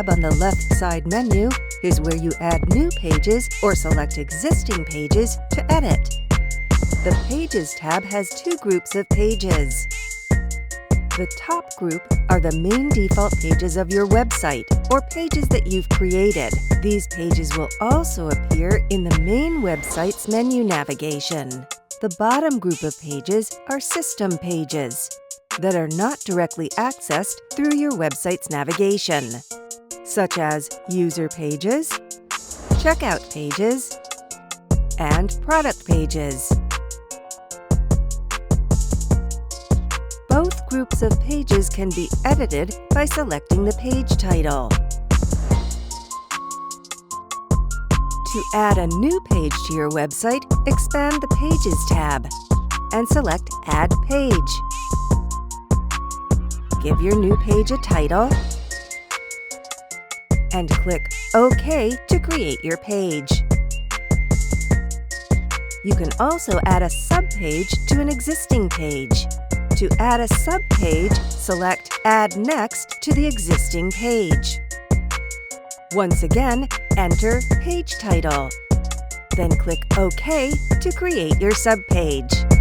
tab on the left side menu is where you add new pages or select existing pages to edit. The Pages tab has two groups of pages. The top group are the main default pages of your website or pages that you've created. These pages will also appear in the main website's menu navigation. The bottom group of pages are system pages that are not directly accessed through your website's navigation, such as user pages, checkout pages, and product pages. Both groups of pages can be edited by selecting the page title. To add a new page to your website, expand the Pages tab and select Add Page. Give your new page a title and click OK to create your page. You can also add a subpage to an existing page. To add a subpage, select Add Next to the existing page. Once again, enter Page Title. Then click OK to create your subpage.